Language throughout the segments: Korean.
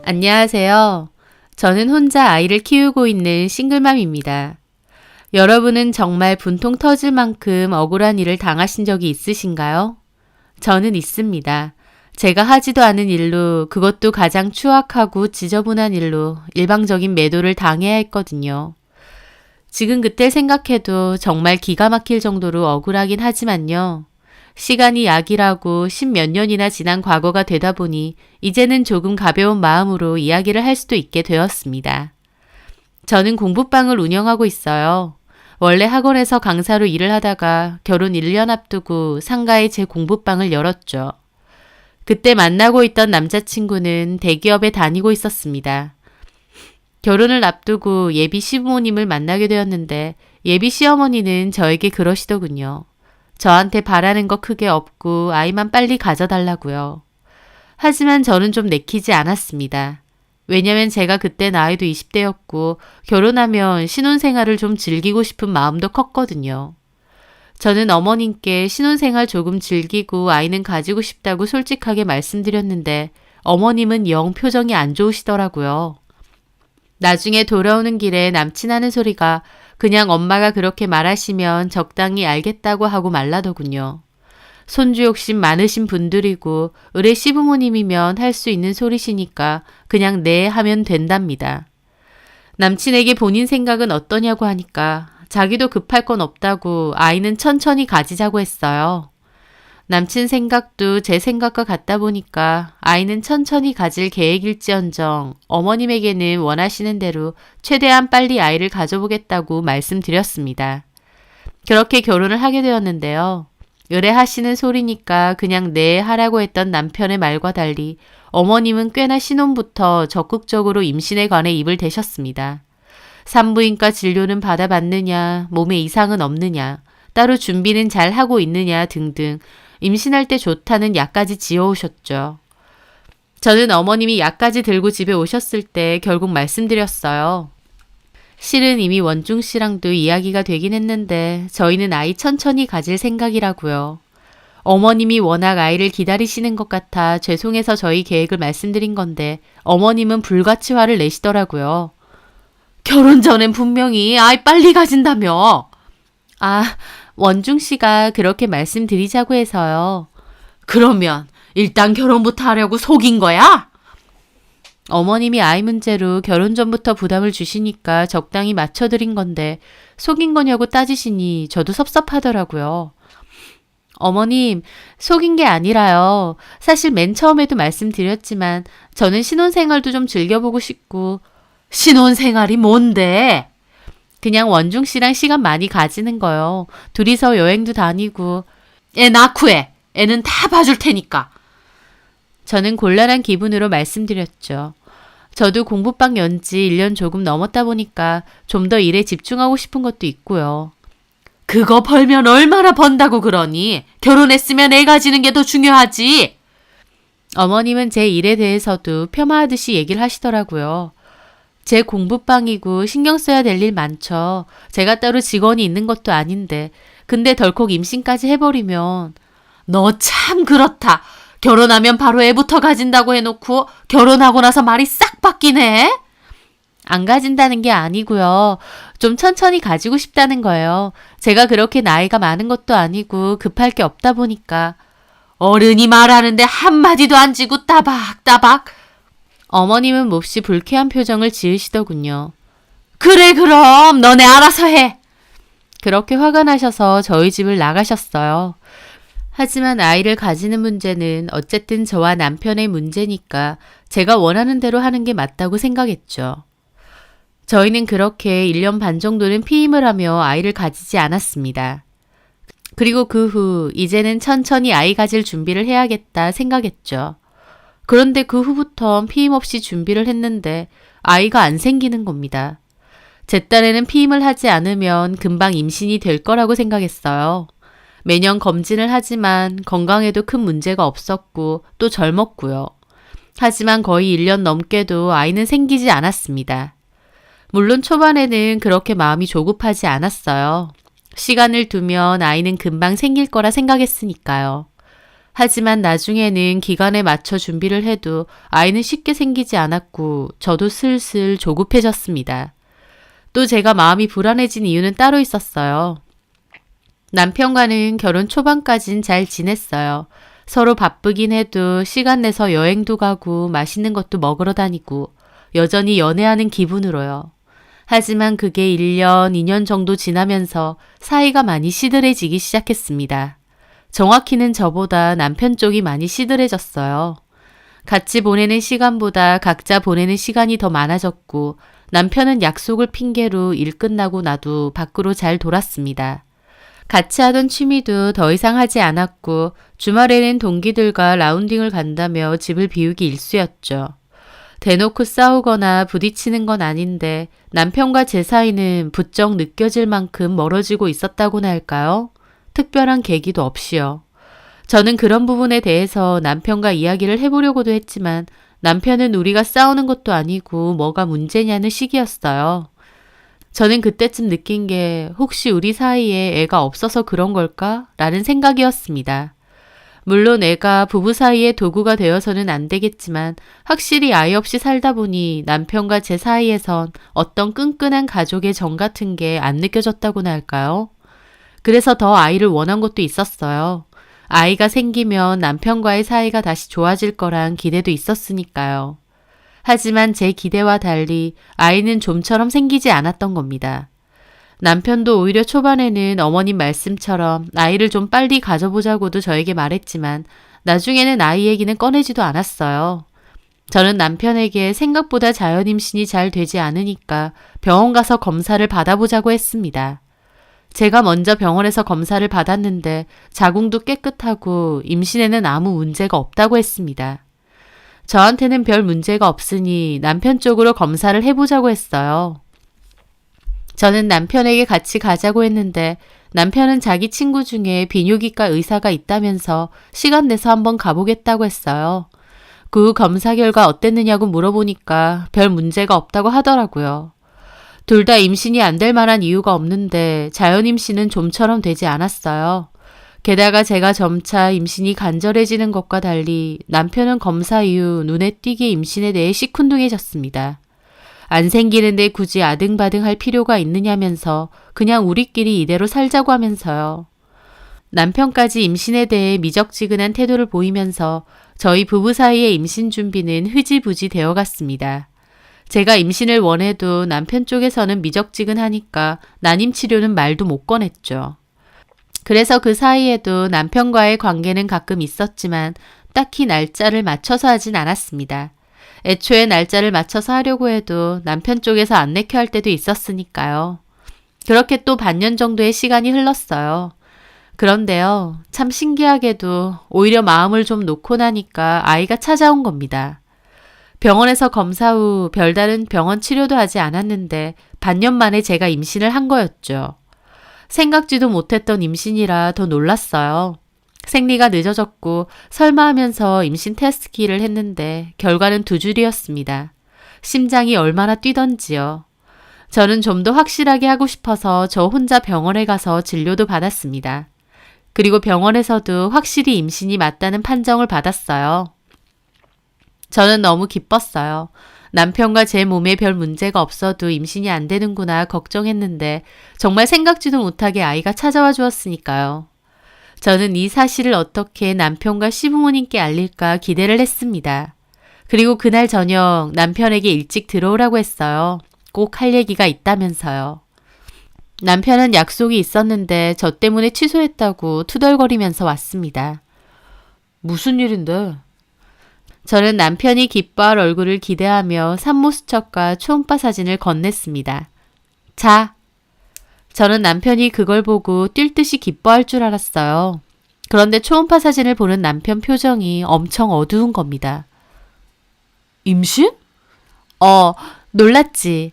안녕하세요. 저는 혼자 아이를 키우고 있는 싱글맘입니다. 여러분은 정말 분통 터질 만큼 억울한 일을 당하신 적이 있으신가요? 저는 있습니다. 제가 하지도 않은 일로, 그것도 가장 추악하고 지저분한 일로 일방적인 매도를 당해야 했거든요. 지금 그때 생각해도 정말 기가 막힐 정도로 억울하긴 하지만요. 시간이 약이라고 10몇 년이나 지난 과거가 되다 보니 이제는 조금 가벼운 마음으로 이야기를 할 수도 있게 되었습니다. 저는 공부방을 운영하고 있어요. 원래 학원에서 강사로 일을 하다가 결혼 1년 앞두고 상가에 제 공부방을 열었죠. 그때 만나고 있던 남자친구는 대기업에 다니고 있었습니다. 결혼을 앞두고 예비 시부모님을 만나게 되었는데 예비 시어머니는 저에게 그러시더군요. 저한테 바라는 거 크게 없고 아이만 빨리 가져달라고요. 하지만 저는 좀 내키지 않았습니다. 왜냐면 제가 그때 나이도 20대였고 결혼하면 신혼생활을 좀 즐기고 싶은 마음도 컸거든요. 저는 어머님께 신혼생활 조금 즐기고 아이는 가지고 싶다고 솔직하게 말씀드렸는데 어머님은 영 표정이 안 좋으시더라고요. 나중에 돌아오는 길에 남친 하는 소리가 그냥 엄마가 그렇게 말하시면 적당히 알겠다고 하고 말라더군요. 손주 욕심 많으신 분들이고 의뢰 시부모님이면 할 수 있는 소리시니까 그냥 네 하면 된답니다. 남친에게 본인 생각은 어떠냐고 하니까 자기도 급할 건 없다고 아이는 천천히 가지자고 했어요. 남친 생각도 제 생각과 같다 보니까 아이는 천천히 가질 계획일지언정 어머님에게는 원하시는 대로 최대한 빨리 아이를 가져보겠다고 말씀드렸습니다. 그렇게 결혼을 하게 되었는데요. 의뢰하시는 소리니까 그냥 네 하라고 했던 남편의 말과 달리 어머님은 꽤나 신혼부터 적극적으로 임신에 관해 입을 대셨습니다. 산부인과 진료는 받아봤느냐, 몸에 이상은 없느냐, 따로 준비는 잘 하고 있느냐 등등 임신할 때 좋다는 약까지 지어오셨죠. 저는 어머님이 약까지 들고 집에 오셨을 때 결국 말씀드렸어요. 실은 이미 원중 씨랑도 이야기가 되긴 했는데 저희는 아이 천천히 가질 생각이라고요. 어머님이 워낙 아이를 기다리시는 것 같아 죄송해서 저희 계획을 말씀드린 건데 어머님은 불같이 화를 내시더라고요. 결혼 전엔 분명히 아이 빨리 가진다며. 원중 씨가 그렇게 말씀드리자고 해서요. 그러면 일단 결혼부터 하려고 속인 거야? 어머님이 아이 문제로 결혼 전부터 부담을 주시니까 적당히 맞춰드린 건데 속인 거냐고 따지시니 저도 섭섭하더라고요. 어머님, 속인 게 아니라요. 사실 맨 처음에도 말씀드렸지만 저는 신혼생활도 좀 즐겨보고 싶고. 신혼생활이 뭔데? 그냥 원중 씨랑 시간 많이 가지는 거요. 둘이서 여행도 다니고. 애 낳고 해. 애는 다 봐줄 테니까. 저는 곤란한 기분으로 말씀드렸죠. 저도 공부방 연지 1년 조금 넘었다 보니까 좀 더 일에 집중하고 싶은 것도 있고요. 그거 벌면 얼마나 번다고 그러니? 결혼했으면 애 가지는 게 더 중요하지. 어머님은 제 일에 대해서도 폄하하듯이 얘기를 하시더라고요. 제 공부방이고 신경 써야 될 일 많죠. 제가 따로 직원이 있는 것도 아닌데. 근데 덜컥 임신까지 해버리면. 너 참 그렇다. 결혼하면 바로 애부터 가진다고 해놓고 결혼하고 나서 말이 싹 바뀌네. 안 가진다는 게 아니고요. 좀 천천히 가지고 싶다는 거예요. 제가 그렇게 나이가 많은 것도 아니고 급할 게 없다 보니까. 어른이 말하는데 한마디도 안 지고 따박따박. 어머님은 몹시 불쾌한 표정을 지으시더군요. 그래 그럼 너네 알아서 해. 그렇게 화가 나셔서 저희 집을 나가셨어요. 하지만 아이를 가지는 문제는 어쨌든 저와 남편의 문제니까 제가 원하는 대로 하는 게 맞다고 생각했죠. 저희는 그렇게 1년 반 정도는 피임을 하며 아이를 가지지 않았습니다. 그리고 그 후 이제는 천천히 아이 가질 준비를 해야겠다 생각했죠. 그런데 그 후부턴 피임 없이 준비를 했는데 아이가 안 생기는 겁니다. 제 딸에는 피임을 하지 않으면 금방 임신이 될 거라고 생각했어요. 매년 검진을 하지만 건강에도 큰 문제가 없었고 또 젊었고요. 하지만 거의 1년 넘게도 아이는 생기지 않았습니다. 물론 초반에는 그렇게 마음이 조급하지 않았어요. 시간을 두면 아이는 금방 생길 거라 생각했으니까요. 하지만 나중에는 기간에 맞춰 준비를 해도 아이는 쉽게 생기지 않았고 저도 슬슬 조급해졌습니다. 또 제가 마음이 불안해진 이유는 따로 있었어요. 남편과는 결혼 초반까진 잘 지냈어요. 서로 바쁘긴 해도 시간 내서 여행도 가고 맛있는 것도 먹으러 다니고 여전히 연애하는 기분으로요. 하지만 그게 1년, 2년 정도 지나면서 사이가 많이 시들해지기 시작했습니다. 정확히는 저보다 남편 쪽이 많이 시들해졌어요. 같이 보내는 시간보다 각자 보내는 시간이 더 많아졌고 남편은 약속을 핑계로 일 끝나고 나도 밖으로 잘 돌았습니다. 같이 하던 취미도 더 이상 하지 않았고 주말에는 동기들과 라운딩을 간다며 집을 비우기 일쑤였죠. 대놓고 싸우거나 부딪히는 건 아닌데 남편과 제 사이는 부쩍 느껴질 만큼 멀어지고 있었다고나 할까요? 특별한 계기도 없이요. 저는 그런 부분에 대해서 남편과 이야기를 해보려고도 했지만 남편은 우리가 싸우는 것도 아니고 뭐가 문제냐는 식이었어요. 저는 그때쯤 느낀 게 혹시 우리 사이에 애가 없어서 그런 걸까? 라는 생각이었습니다. 물론 애가 부부 사이의 도구가 되어서는 안 되겠지만 확실히 아이 없이 살다 보니 남편과 제 사이에선 어떤 끈끈한 가족의 정 같은 게 안 느껴졌다고나 할까요? 그래서 더 아이를 원한 것도 있었어요. 아이가 생기면 남편과의 사이가 다시 좋아질 거란 기대도 있었으니까요. 하지만 제 기대와 달리 아이는 좀처럼 생기지 않았던 겁니다. 남편도 오히려 초반에는 어머님 말씀처럼 아이를 좀 빨리 가져보자고도 저에게 말했지만 나중에는 아이 얘기는 꺼내지도 않았어요. 저는 남편에게 생각보다 자연 임신이 잘 되지 않으니까 병원 가서 검사를 받아보자고 했습니다. 제가 먼저 병원에서 검사를 받았는데 자궁도 깨끗하고 임신에는 아무 문제가 없다고 했습니다. 저한테는 별 문제가 없으니 남편 쪽으로 검사를 해보자고 했어요. 저는 남편에게 같이 가자고 했는데 남편은 자기 친구 중에 비뇨기과 의사가 있다면서 시간 내서 한번 가보겠다고 했어요. 그 후 검사 결과 어땠느냐고 물어보니까 별 문제가 없다고 하더라고요. 둘 다 임신이 안 될 만한 이유가 없는데 자연 임신은 좀처럼 되지 않았어요. 게다가 제가 점차 임신이 간절해지는 것과 달리 남편은 검사 이후 눈에 띄게 임신에 대해 시큰둥해졌습니다. 안 생기는데 굳이 아등바등할 필요가 있느냐면서 그냥 우리끼리 이대로 살자고 하면서요. 남편까지 임신에 대해 미적지근한 태도를 보이면서 저희 부부 사이의 임신 준비는 흐지부지 되어갔습니다. 제가 임신을 원해도 남편 쪽에서는 미적지근하니까 난임 치료는 말도 못 꺼냈죠. 그래서 그 사이에도 남편과의 관계는 가끔 있었지만 딱히 날짜를 맞춰서 하진 않았습니다. 애초에 날짜를 맞춰서 하려고 해도 남편 쪽에서 안 내켜 할 때도 있었으니까요. 그렇게 또 반년 정도의 시간이 흘렀어요. 그런데요, 참 신기하게도 오히려 마음을 좀 놓고 나니까 아이가 찾아온 겁니다. 병원에서 검사 후 별다른 병원 치료도 하지 않았는데 반년 만에 제가 임신을 한 거였죠. 생각지도 못했던 임신이라 더 놀랐어요. 생리가 늦어졌고 설마 하면서 임신 테스트기를 했는데 결과는 2줄이었습니다. 심장이 얼마나 뛰던지요. 저는 좀 더 확실하게 하고 싶어서 저 혼자 병원에 가서 진료도 받았습니다. 그리고 병원에서도 확실히 임신이 맞다는 판정을 받았어요. 저는 너무 기뻤어요. 남편과 제 몸에 별 문제가 없어도 임신이 안 되는구나 걱정했는데 정말 생각지도 못하게 아이가 찾아와 주었으니까요. 저는 이 사실을 어떻게 남편과 시부모님께 알릴까 기대를 했습니다. 그리고 그날 저녁 남편에게 일찍 들어오라고 했어요. 꼭 할 얘기가 있다면서요. 남편은 약속이 있었는데 저 때문에 취소했다고 투덜거리면서 왔습니다. 무슨 일인데? 저는 남편이 기뻐할 얼굴을 기대하며 산모수첩과 초음파 사진을 건넸습니다. 자, 저는 남편이 그걸 보고 뛸 듯이 기뻐할 줄 알았어요. 그런데 초음파 사진을 보는 남편 표정이 엄청 어두운 겁니다. 임신? 놀랐지.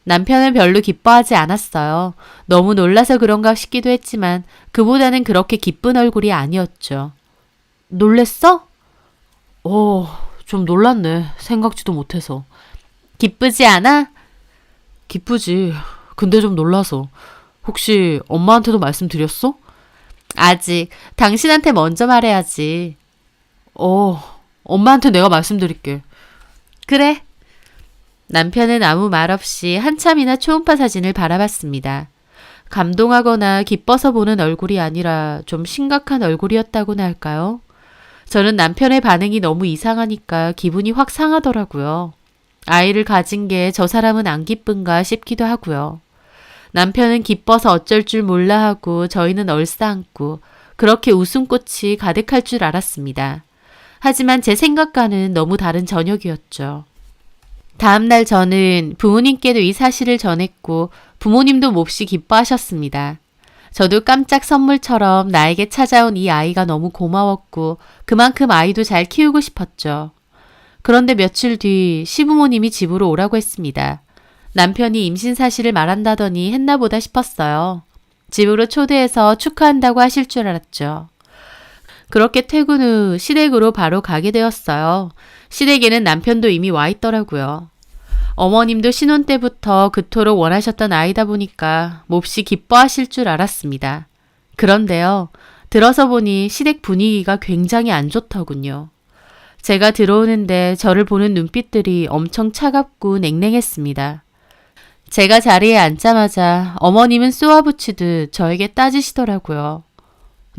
남편은 별로 기뻐하지 않았어요. 너무 놀라서 그런가 싶기도 했지만 그보다는 그렇게 기쁜 얼굴이 아니었죠. 놀랬어? 좀 놀랐네. 생각지도 못해서. 기쁘지 않아? 기쁘지. 근데 좀 놀라서. 혹시 엄마한테도 말씀드렸어? 아직 당신한테 먼저 말해야지. 엄마한테 내가 말씀드릴게. 그래. 남편은 아무 말 없이 한참이나 초음파 사진을 바라봤습니다. 감동하거나 기뻐서 보는 얼굴이 아니라 좀 심각한 얼굴이었다고나 할까요? 저는 남편의 반응이 너무 이상하니까 기분이 확 상하더라고요. 아이를 가진 게 저 사람은 안 기쁜가 싶기도 하고요. 남편은 기뻐서 어쩔 줄 몰라 하고 저희는 얼싸안고 그렇게 웃음꽃이 가득할 줄 알았습니다. 하지만 제 생각과는 너무 다른 저녁이었죠. 다음날 저는 부모님께도 이 사실을 전했고 부모님도 몹시 기뻐하셨습니다. 저도 깜짝 선물처럼 나에게 찾아온 이 아이가 너무 고마웠고 그만큼 아이도 잘 키우고 싶었죠. 그런데 며칠 뒤 시부모님이 집으로 오라고 했습니다. 남편이 임신 사실을 말한다더니 했나 보다 싶었어요. 집으로 초대해서 축하한다고 하실 줄 알았죠. 그렇게 퇴근 후 시댁으로 바로 가게 되었어요. 시댁에는 남편도 이미 와 있더라고요. 어머님도 신혼 때부터 그토록 원하셨던 아이다 보니까 몹시 기뻐하실 줄 알았습니다. 그런데요, 들어서 보니 시댁 분위기가 굉장히 안 좋더군요. 제가 들어오는데 저를 보는 눈빛들이 엄청 차갑고 냉랭했습니다. 제가 자리에 앉자마자 어머님은 쏘아붙이듯 저에게 따지시더라고요.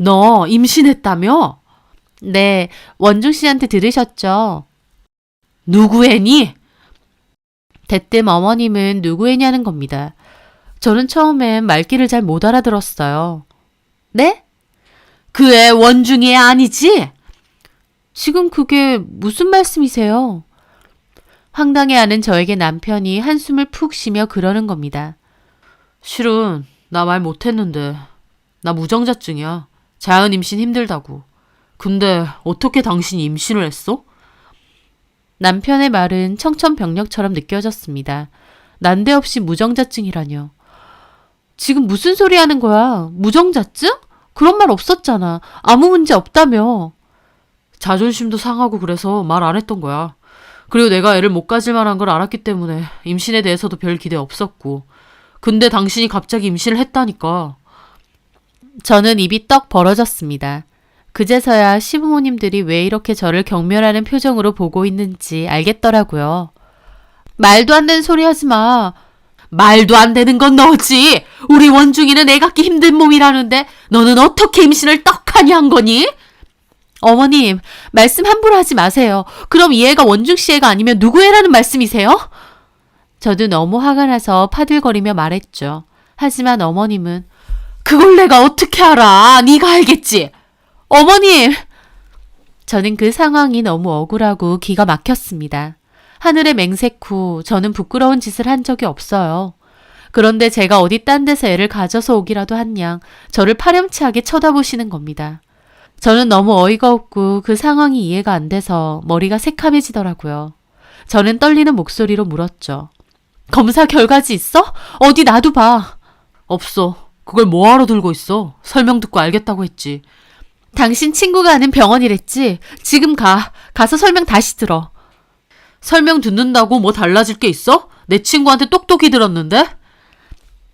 너 임신했다며? 네, 원중 씨한테 들으셨죠? 누구 애니? 대뜸 어머님은 누구 애냐는 겁니다. 저는 처음엔 말귀를 잘 못 알아들었어요. 네? 그 애 원중이 애 아니지? 지금 그게 무슨 말씀이세요? 황당해하는 저에게 남편이 한숨을 푹 쉬며 그러는 겁니다. 실은 나 말 못했는데 나 무정자증이야. 자연 임신 힘들다고. 근데 어떻게 당신이 임신을 했어? 남편의 말은 청천벽력처럼 느껴졌습니다. 난데없이 무정자증이라뇨. 지금 무슨 소리 하는 거야? 무정자증? 그런 말 없었잖아. 아무 문제 없다며. 자존심도 상하고 그래서 말 안 했던 거야. 그리고 내가 애를 못 가질 만한 걸 알았기 때문에 임신에 대해서도 별 기대 없었고. 근데 당신이 갑자기 임신을 했다니까. 저는 입이 떡 벌어졌습니다. 그제서야 시부모님들이 왜 이렇게 저를 경멸하는 표정으로 보고 있는지 알겠더라고요. 말도 안 되는 소리 하지 마. 말도 안 되는 건 너지. 우리 원중이는 애 갖기 힘든 몸이라는데 너는 어떻게 임신을 떡하니 한 거니? 어머님, 말씀 함부로 하지 마세요. 그럼 이 애가 원중 씨 애가 아니면 누구 애라는 말씀이세요? 저도 너무 화가 나서 파들거리며 말했죠. 하지만 어머님은 그걸 내가 어떻게 알아? 네가 알겠지? 어머님! 저는 그 상황이 너무 억울하고 기가 막혔습니다. 하늘의 맹세 후 저는 부끄러운 짓을 한 적이 없어요. 그런데 제가 어디 딴 데서 애를 가져서 오기라도 한 양 저를 파렴치하게 쳐다보시는 겁니다. 저는 너무 어이가 없고 그 상황이 이해가 안 돼서 머리가 새카매지더라고요. 저는 떨리는 목소리로 물었죠. 검사 결과지 있어? 어디 나도 봐. 없어. 그걸 뭐하러 들고 있어? 설명 듣고 알겠다고 했지. 당신 친구가 아는 병원이랬지? 지금 가. 가서 설명 다시 들어. 설명 듣는다고 뭐 달라질 게 있어? 내 친구한테 똑똑히 들었는데?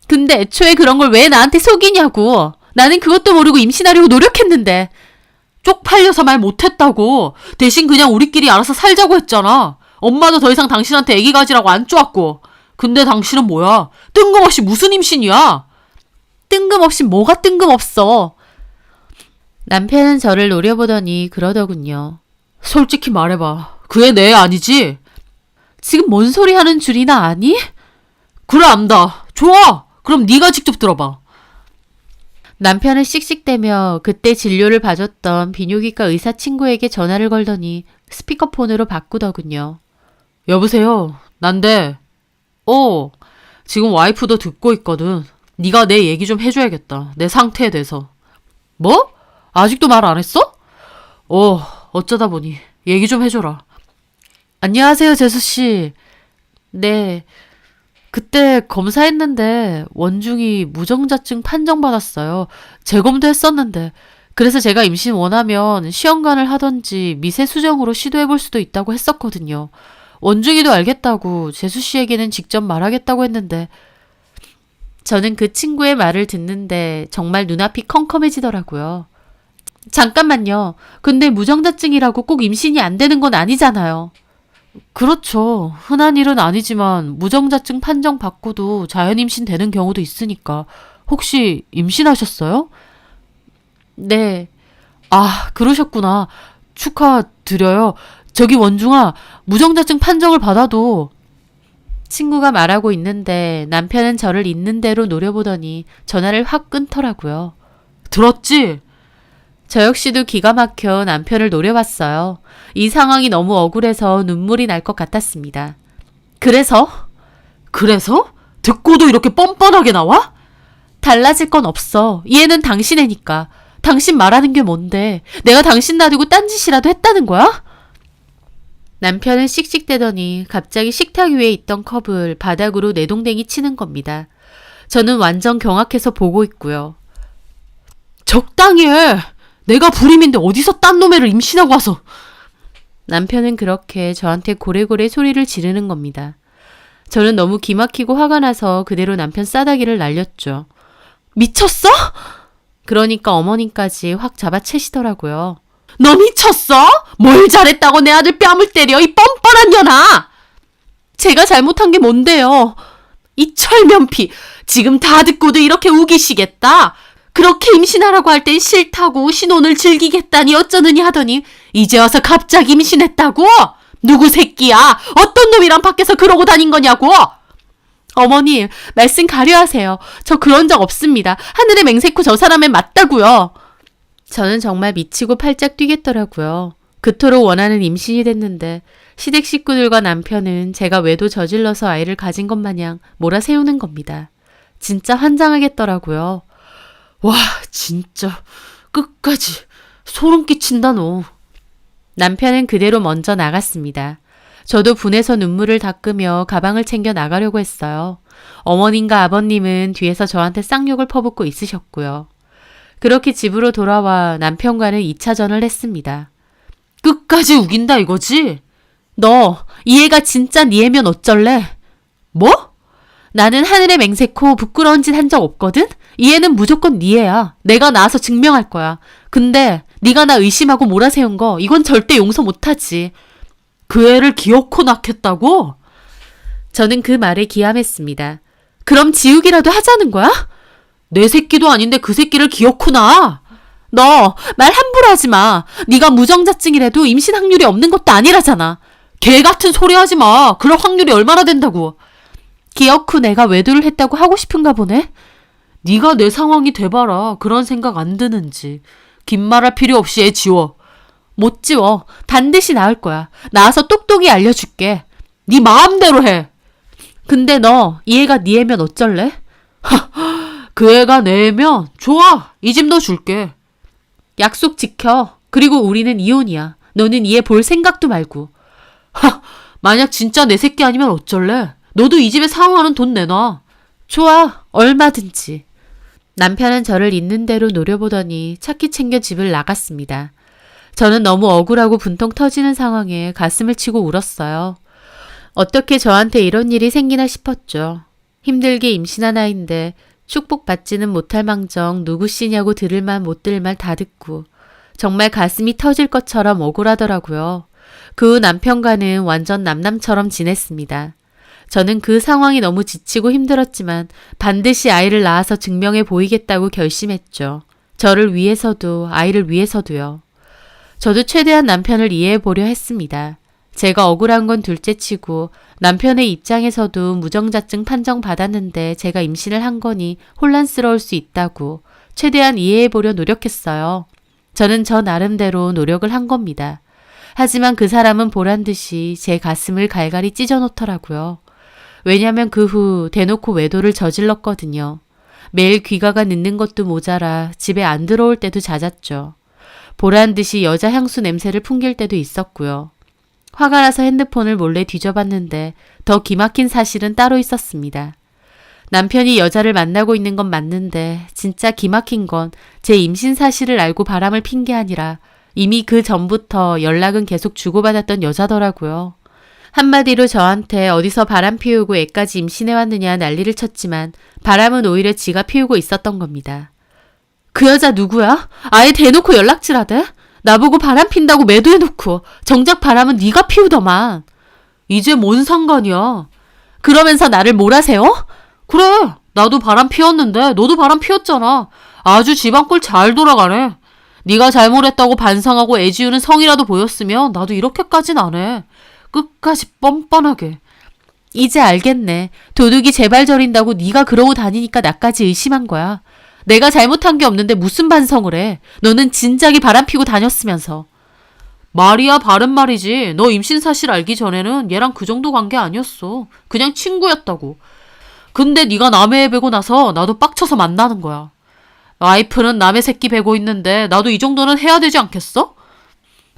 근데 애초에 그런 걸 왜 나한테 속이냐고. 나는 그것도 모르고 임신하려고 노력했는데. 쪽팔려서 말 못했다고. 대신 그냥 우리끼리 알아서 살자고 했잖아. 엄마도 더 이상 당신한테 애기 가지라고 안 쪼았고. 근데 당신은 뭐야? 뜬금없이 무슨 임신이야? 뜬금없이 뭐가 뜬금없어. 남편은 저를 노려보더니 그러더군요. 솔직히 말해봐. 그 애 내 애 아니지? 지금 뭔 소리 하는 줄이나 아니? 그래 안다. 좋아. 그럼 네가 직접 들어봐. 남편은 씩씩대며 그때 진료를 봐줬던 비뇨기과 의사 친구에게 전화를 걸더니 스피커폰으로 바꾸더군요. 여보세요. 난데. 지금 와이프도 듣고 있거든. 네가 내 얘기 좀 해줘야겠다. 내 상태에 대해서. 뭐? 아직도 말 안 했어? 어쩌다 보니. 얘기 좀 해줘라. 안녕하세요, 재수씨. 네. 그때 검사했는데 원중이 무정자증 판정받았어요. 재검도 했었는데. 그래서 제가 임신 원하면 시험관을 하던지 미세수정으로 시도해볼 수도 있다고 했었거든요. 원중이도 알겠다고 재수씨에게는 직접 말하겠다고 했는데 저는 그 친구의 말을 듣는데 정말 눈앞이 컴컴해지더라고요. 잠깐만요. 근데 무정자증이라고 꼭 임신이 안 되는 건 아니잖아요. 그렇죠. 흔한 일은 아니지만 무정자증 판정 받고도 자연 임신 되는 경우도 있으니까. 혹시 임신하셨어요? 네. 아, 그러셨구나. 축하드려요. 저기 원중아, 무정자증 판정을 받아도 친구가 말하고 있는데 남편은 저를 있는 대로 노려보더니 전화를 확 끊더라고요. 들었지? 저 역시도 기가 막혀 남편을 노려봤어요. 이 상황이 너무 억울해서 눈물이 날 것 같았습니다. 그래서? 그래서? 듣고도 이렇게 뻔뻔하게 나와? 달라질 건 없어. 이해는 당신 애니까. 당신 말하는 게 뭔데? 내가 당신 놔두고 딴짓이라도 했다는 거야? 남편은 씩씩대더니 갑자기 식탁 위에 있던 컵을 바닥으로 내동댕이 치는 겁니다. 저는 완전 경악해서 보고 있고요. 적당히 해. 내가 불임인데 어디서 딴 놈애를 임신하고 와서. 남편은 그렇게 저한테 고래고래 소리를 지르는 겁니다. 저는 너무 기막히고 화가 나서 그대로 남편 싸다기를 날렸죠. 미쳤어? 그러니까 어머님까지 확 잡아채시더라고요. 너 미쳤어? 뭘 잘했다고 내 아들 뺨을 때려, 이 뻔뻔한 년아! 제가 잘못한 게 뭔데요? 이 철면피, 지금 다 듣고도 이렇게 우기시겠다? 그렇게 임신하라고 할 땐 싫다고 신혼을 즐기겠다니 어쩌느니 하더니 이제 와서 갑자기 임신했다고? 누구 새끼야? 어떤 놈이랑 밖에서 그러고 다닌 거냐고? 어머님, 말씀 가려하세요. 저 그런 적 없습니다. 하늘의 맹세코 저 사람은 맞다고요. 저는 정말 미치고 팔짝 뛰겠더라고요. 그토록 원하는 임신이 됐는데 시댁 식구들과 남편은 제가 외도 저질러서 아이를 가진 것 마냥 몰아세우는 겁니다. 진짜 환장하겠더라고요. 와, 진짜 끝까지 소름 끼친다 너. 남편은 그대로 먼저 나갔습니다. 저도 분해서 눈물을 닦으며 가방을 챙겨 나가려고 했어요. 어머님과 아버님은 뒤에서 저한테 쌍욕을 퍼붓고 있으셨고요. 그렇게 집으로 돌아와 남편과는 2차전을 했습니다. 끝까지 우긴다 이거지? 너, 이 애가 진짜 네 애면 어쩔래? 뭐? 나는 하늘의 맹세코 부끄러운 짓 한 적 없거든? 이 애는 무조건 네 애야. 내가 나와서 증명할 거야. 근데 네가 나 의심하고 몰아세운 거 이건 절대 용서 못하지. 그 애를 기어코 낳겠다고? 저는 그 말에 기함했습니다. 그럼 지우기라도 하자는 거야? 내 새끼도 아닌데 그 새끼를 기어코 낳아? 너 말 함부로 하지 마. 네가 무정자증이라도 임신 확률이 없는 것도 아니라잖아. 개 같은 소리 하지 마. 그럴 확률이 얼마나 된다고. 기어코 내가 외도를 했다고 하고 싶은가 보네? 네가 내 상황이 돼봐라. 그런 생각 안 드는지. 긴 말할 필요 없이 애 지워. 못 지워. 반드시 나을 거야. 나와서 똑똑히 알려줄게. 네 마음대로 해. 근데 너 이 애가 네 애면 어쩔래? 그 애가 내 애면 좋아. 이 집 너 줄게. 약속 지켜. 그리고 우리는 이혼이야. 너는 이 애 볼 생각도 말고. 만약 진짜 내 새끼 아니면 어쩔래? 너도 이 집에 사용하는 돈 내놔. 좋아. 얼마든지. 남편은 저를 있는 대로 노려보더니 차키 챙겨 집을 나갔습니다. 저는 너무 억울하고 분통 터지는 상황에 가슴을 치고 울었어요. 어떻게 저한테 이런 일이 생기나 싶었죠. 힘들게 임신한 아이인데 축복받지는 못할 망정 누구시냐고 들을 말 못 들을 말 다 듣고 정말 가슴이 터질 것처럼 억울하더라고요. 그 후 남편과는 완전 남남처럼 지냈습니다. 저는 그 상황이 너무 지치고 힘들었지만 반드시 아이를 낳아서 증명해 보이겠다고 결심했죠. 저를 위해서도 아이를 위해서도요. 저도 최대한 남편을 이해해 보려 했습니다. 제가 억울한 건 둘째치고 남편의 입장에서도 무정자증 판정 받았는데 제가 임신을 한 거니 혼란스러울 수 있다고 최대한 이해해 보려 노력했어요. 저는 저 나름대로 노력을 한 겁니다. 하지만 그 사람은 보란듯이 제 가슴을 갈갈이 찢어놓더라고요. 왜냐면 그 후 대놓고 외도를 저질렀거든요. 매일 귀가가 늦는 것도 모자라 집에 안 들어올 때도 잦았죠. 보란듯이 여자 향수 냄새를 풍길 때도 있었고요. 화가 나서 핸드폰을 몰래 뒤져봤는데 더 기막힌 사실은 따로 있었습니다. 남편이 여자를 만나고 있는 건 맞는데 진짜 기막힌 건 제 임신 사실을 알고 바람을 핀 게 아니라 이미 그 전부터 연락은 계속 주고받았던 여자더라고요. 한마디로 저한테 어디서 바람 피우고 애까지 임신해왔느냐 난리를 쳤지만 바람은 오히려 지가 피우고 있었던 겁니다. 그 여자 누구야? 아예 대놓고 연락질하대? 나보고 바람 핀다고 매도해놓고 정작 바람은 네가 피우더만. 이제 뭔 상관이야? 그러면서 나를 몰아세워? 그래, 나도 바람 피웠는데 너도 바람 피웠잖아. 아주 집안 꼴 잘 돌아가네. 네가 잘못했다고 반성하고 애지우는 성이라도 보였으면 나도 이렇게까진 안 해. 끝까지 뻔뻔하게. 이제 알겠네. 도둑이 제발 저린다고 네가 그러고 다니니까 나까지 의심한 거야. 내가 잘못한 게 없는데 무슨 반성을 해. 너는 진작에 바람 피고 다녔으면서. 말이야 바른 말이지. 너 임신 사실 알기 전에는 얘랑 그 정도 관계 아니었어. 그냥 친구였다고. 근데 네가 남의 애 베고 나서 나도 빡쳐서 만나는 거야. 와이프는 남의 새끼 베고 있는데 나도 이 정도는 해야 되지 않겠어?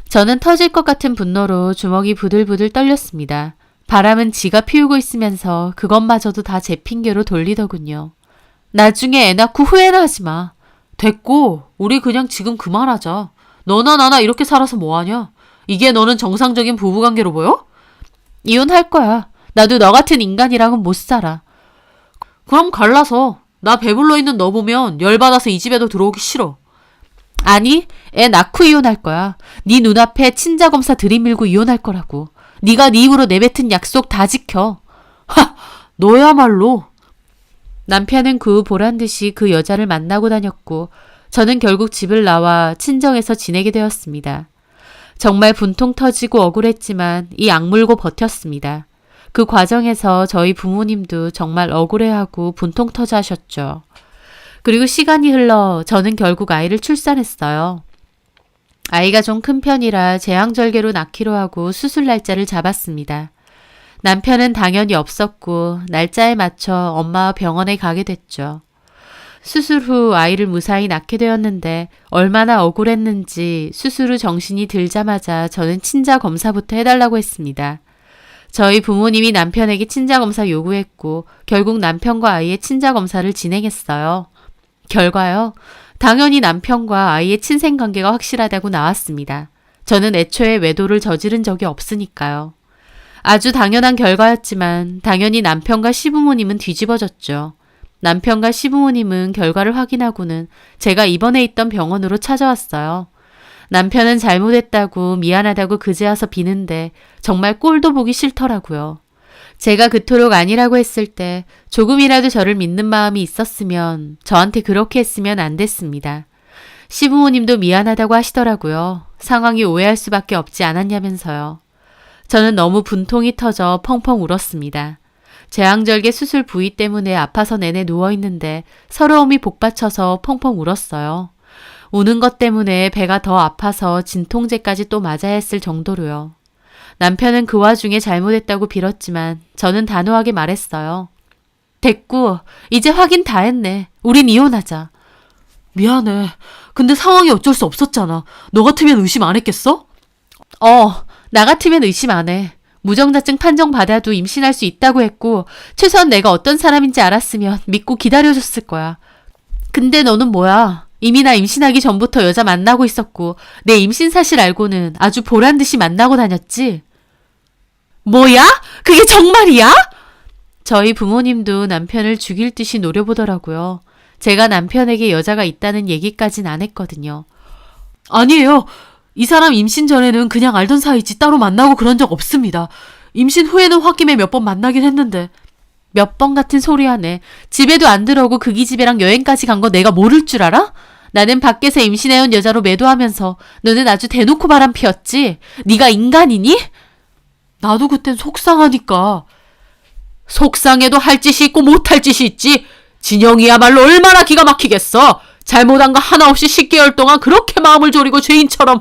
저는 터질 것 같은 분노로 주먹이 부들부들 떨렸습니다. 바람은 지가 피우고 있으면서 그것마저도 다 제 핑계로 돌리더군요. 나중에 애 낳고 후회는 하지 마. 됐고 우리 그냥 지금 그만하자. 너나 나나 이렇게 살아서 뭐하냐? 이게 너는 정상적인 부부관계로 보여? 이혼할 거야. 나도 너 같은 인간이랑은 못 살아. 그럼 갈라서. 나 배불러 있는 너 보면 열받아서 이 집에도 들어오기 싫어. 아니, 애 낳고 이혼할 거야. 네 눈앞에 친자검사 들이밀고 이혼할 거라고. 네가 네 입으로 내뱉은 약속 다 지켜. 너야말로. 남편은 그 후 보란듯이 그 여자를 만나고 다녔고 저는 결국 집을 나와 친정에서 지내게 되었습니다. 정말 분통 터지고 억울했지만 이 악물고 버텼습니다. 그 과정에서 저희 부모님도 정말 억울해하고 분통 터져 하셨죠. 그리고 시간이 흘러 저는 결국 아이를 출산했어요. 아이가 좀 큰 편이라 제왕절개로 낳기로 하고 수술 날짜를 잡았습니다. 남편은 당연히 없었고 날짜에 맞춰 엄마와 병원에 가게 됐죠. 수술 후 아이를 무사히 낳게 되었는데 얼마나 억울했는지 수술 후 정신이 들자마자 저는 친자 검사부터 해달라고 했습니다. 저희 부모님이 남편에게 친자 검사 요구했고 결국 남편과 아이의 친자 검사를 진행했어요. 결과요. 당연히 남편과 아이의 친생 관계가 확실하다고 나왔습니다. 저는 애초에 외도를 저지른 적이 없으니까요. 아주 당연한 결과였지만 당연히 남편과 시부모님은 뒤집어졌죠. 남편과 시부모님은 결과를 확인하고는 제가 입원해 있던 병원으로 찾아왔어요. 남편은 잘못했다고 미안하다고 그제와서 비는데 정말 꼴도 보기 싫더라고요. 제가 그토록 아니라고 했을 때 조금이라도 저를 믿는 마음이 있었으면 저한테 그렇게 했으면 안 됐습니다. 시부모님도 미안하다고 하시더라고요. 상황이 오해할 수밖에 없지 않았냐면서요. 저는 너무 분통이 터져 펑펑 울었습니다. 제왕절개 수술 부위 때문에 아파서 내내 누워있는데 서러움이 복받쳐서 펑펑 울었어요. 우는 것 때문에 배가 더 아파서 진통제까지 또 맞아야 했을 정도로요. 남편은 그 와중에 잘못했다고 빌었지만 저는 단호하게 말했어요. 됐고 이제 확인 다 했네. 우린 이혼하자. 미안해. 근데 상황이 어쩔 수 없었잖아. 너 같으면 의심 안 했겠어? 나 같으면 의심 안 해. 무정자증 판정받아도 임신할 수 있다고 했고 최소한 내가 어떤 사람인지 알았으면 믿고 기다려줬을 거야. 근데 너는 뭐야? 이미 나 임신하기 전부터 여자 만나고 있었고 내 임신 사실 알고는 아주 보란듯이 만나고 다녔지. 뭐야? 그게 정말이야? 저희 부모님도 남편을 죽일 듯이 노려보더라고요. 제가 남편에게 여자가 있다는 얘기까진 안 했거든요. 아니에요. 이 사람 임신 전에는 그냥 알던 사이지 따로 만나고 그런 적 없습니다. 임신 후에는 홧김에 몇 번 만나긴 했는데. 몇 번 같은 소리 하네. 집에도 안 들어오고 그 기집애랑 여행까지 간 거 내가 모를 줄 알아? 나는 밖에서 임신해온 여자로 매도하면서 너는 아주 대놓고 바람 피웠지? 네가 인간이니? 나도 그땐 속상하니까. 속상해도 할 짓이 있고 못할 짓이 있지. 진영이야말로 얼마나 기가 막히겠어. 잘못한 거 하나 없이 10개월 동안 그렇게 마음을 졸이고 죄인처럼.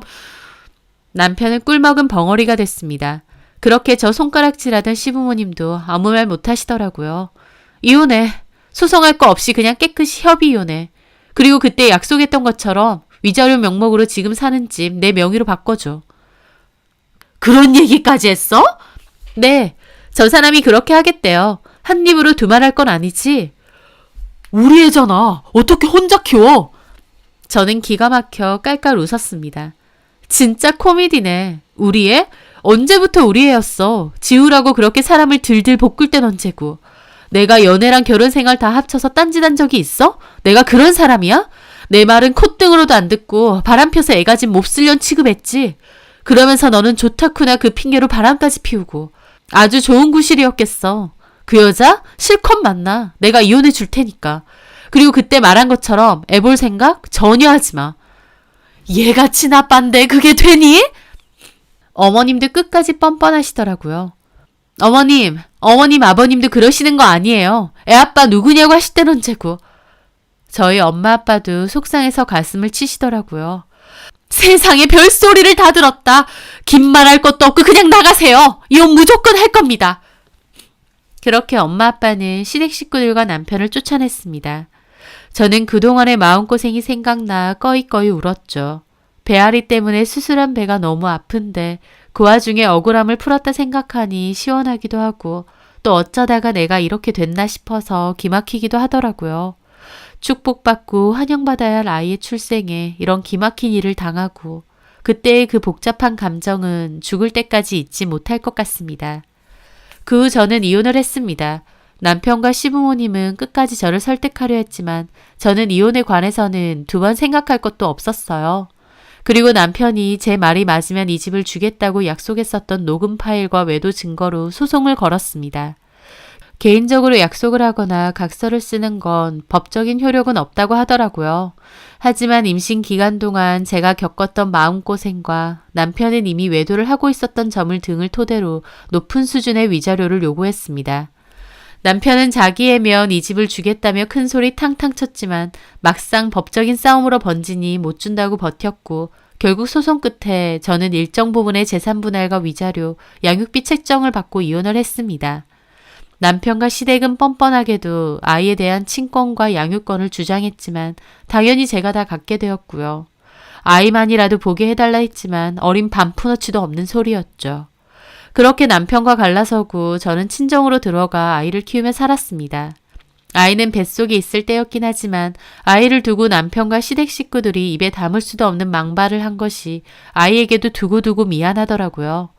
남편은 꿀먹은 벙어리가 됐습니다. 그렇게 저 손가락질하던 시부모님도 아무 말 못하시더라고요. 이혼해. 소송할 거 없이 그냥 깨끗이 협의 이혼해. 그리고 그때 약속했던 것처럼 위자료 명목으로 지금 사는 집 내 명의로 바꿔줘. 그런 얘기까지 했어? 네. 저 사람이 그렇게 하겠대요. 한 입으로 두말할 건 아니지. 우리 애잖아. 어떻게 혼자 키워? 저는 기가 막혀 깔깔 웃었습니다. 진짜 코미디네. 우리 애? 언제부터 우리 애였어. 지우라고 그렇게 사람을 들들 볶을 땐 언제고. 내가 연애랑 결혼 생활 다 합쳐서 딴짓한 적이 있어? 내가 그런 사람이야? 내 말은 콧등으로도 안 듣고 바람 펴서 애 가진 몹쓸년 취급했지. 그러면서 너는 좋다쿠나 그 핑계로 바람까지 피우고. 아주 좋은 구실이었겠어. 그 여자 실컷 만나. 내가 이혼해 줄 테니까. 그리고 그때 말한 것처럼 애 볼 생각 전혀 하지 마. 얘같이 나빤데 그게 되니? 어머님도 끝까지 뻔뻔하시더라고요. 어머님, 아버님도 그러시는 거 아니에요. 애 아빠 누구냐고 하실 땐 언제고. 저희 엄마 아빠도 속상해서 가슴을 치시더라고요. 세상에 별소리를 다 들었다. 긴 말 할 것도 없고 그냥 나가세요. 이혼 무조건 할 겁니다. 그렇게 엄마 아빠는 시댁 식구들과 남편을 쫓아냈습니다. 저는 그동안의 마음고생이 생각나 꺼이꺼이 울었죠. 배앓이 때문에 수술한 배가 너무 아픈데 그 와중에 억울함을 풀었다 생각하니 시원하기도 하고 또 어쩌다가 내가 이렇게 됐나 싶어서 기막히기도 하더라고요. 축복받고 환영받아야 할 아이의 출생에 이런 기막힌 일을 당하고 그때의 그 복잡한 감정은 죽을 때까지 잊지 못할 것 같습니다. 그 후 저는 이혼을 했습니다. 남편과 시부모님은 끝까지 저를 설득하려 했지만 저는 이혼에 관해서는 두 번 생각할 것도 없었어요. 그리고 남편이 제 말이 맞으면 이 집을 주겠다고 약속했었던 녹음 파일과 외도 증거로 소송을 걸었습니다. 개인적으로 약속을 하거나 각서를 쓰는 건 법적인 효력은 없다고 하더라고요. 하지만 임신 기간 동안 제가 겪었던 마음고생과 남편은 이미 외도를 하고 있었던 점을 등을 토대로 높은 수준의 위자료를 요구했습니다. 남편은 자기 애면 이 집을 주겠다며 큰소리 탕탕 쳤지만 막상 법적인 싸움으로 번지니 못 준다고 버텼고 결국 소송 끝에 저는 일정 부분의 재산 분할과 위자료, 양육비 책정을 받고 이혼을 했습니다. 남편과 시댁은 뻔뻔하게도 아이에 대한 친권과 양육권을 주장했지만 당연히 제가 다 갖게 되었고요. 아이만이라도 보게 해달라 했지만 어린 반푼어치도 없는 소리였죠. 그렇게 남편과 갈라서고 저는 친정으로 들어가 아이를 키우며 살았습니다. 아이는 뱃속에 있을 때였긴 하지만 아이를 두고 남편과 시댁 식구들이 입에 담을 수도 없는 망발을 한 것이 아이에게도 두고두고 미안하더라고요.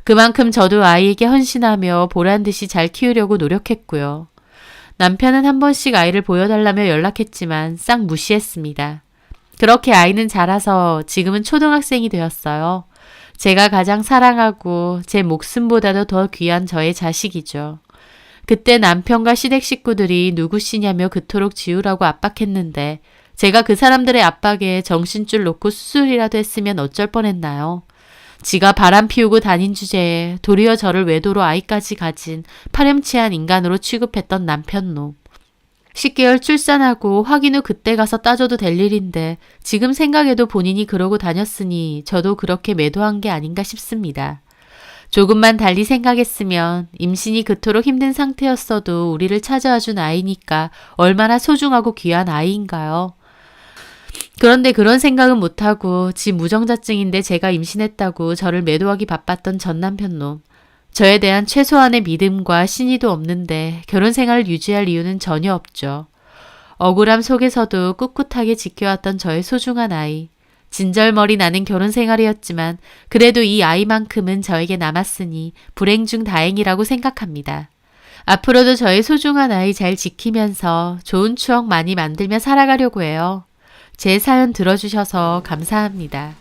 그만큼 저도 아이에게 헌신하며 보란듯이 잘 키우려고 노력했고요. 남편은 한 번씩 아이를 보여달라며 연락했지만 싹 무시했습니다. 그렇게 아이는 자라서 지금은 초등학생이 되었어요. 제가 가장 사랑하고 제 목숨보다도 더 귀한 저의 자식이죠. 그때 남편과 시댁 식구들이 누구시냐며 그토록 지우라고 압박했는데 제가 그 사람들의 압박에 정신줄 놓고 수술이라도 했으면 어쩔 뻔했나요? 지가 바람 피우고 다닌 주제에 도리어 저를 외도로 아이까지 가진 파렴치한 인간으로 취급했던 남편놈. 10개월 출산하고 확인 후 그때 가서 따져도 될 일인데 지금 생각해도 본인이 그러고 다녔으니 저도 그렇게 매도한 게 아닌가 싶습니다. 조금만 달리 생각했으면 임신이 그토록 힘든 상태였어도 우리를 찾아와준 아이니까 얼마나 소중하고 귀한 아이인가요? 그런데 그런 생각은 못하고 지 무정자증인데 제가 임신했다고 저를 매도하기 바빴던 전 남편놈. 저에 대한 최소한의 믿음과 신의도 없는데 결혼 생활을 유지할 이유는 전혀 없죠. 억울함 속에서도 꿋꿋하게 지켜왔던 저의 소중한 아이. 진절머리 나는 결혼 생활이었지만 그래도 이 아이만큼은 저에게 남았으니 불행 중 다행이라고 생각합니다. 앞으로도 저의 소중한 아이 잘 지키면서 좋은 추억 많이 만들며 살아가려고 해요. 제 사연 들어주셔서 감사합니다.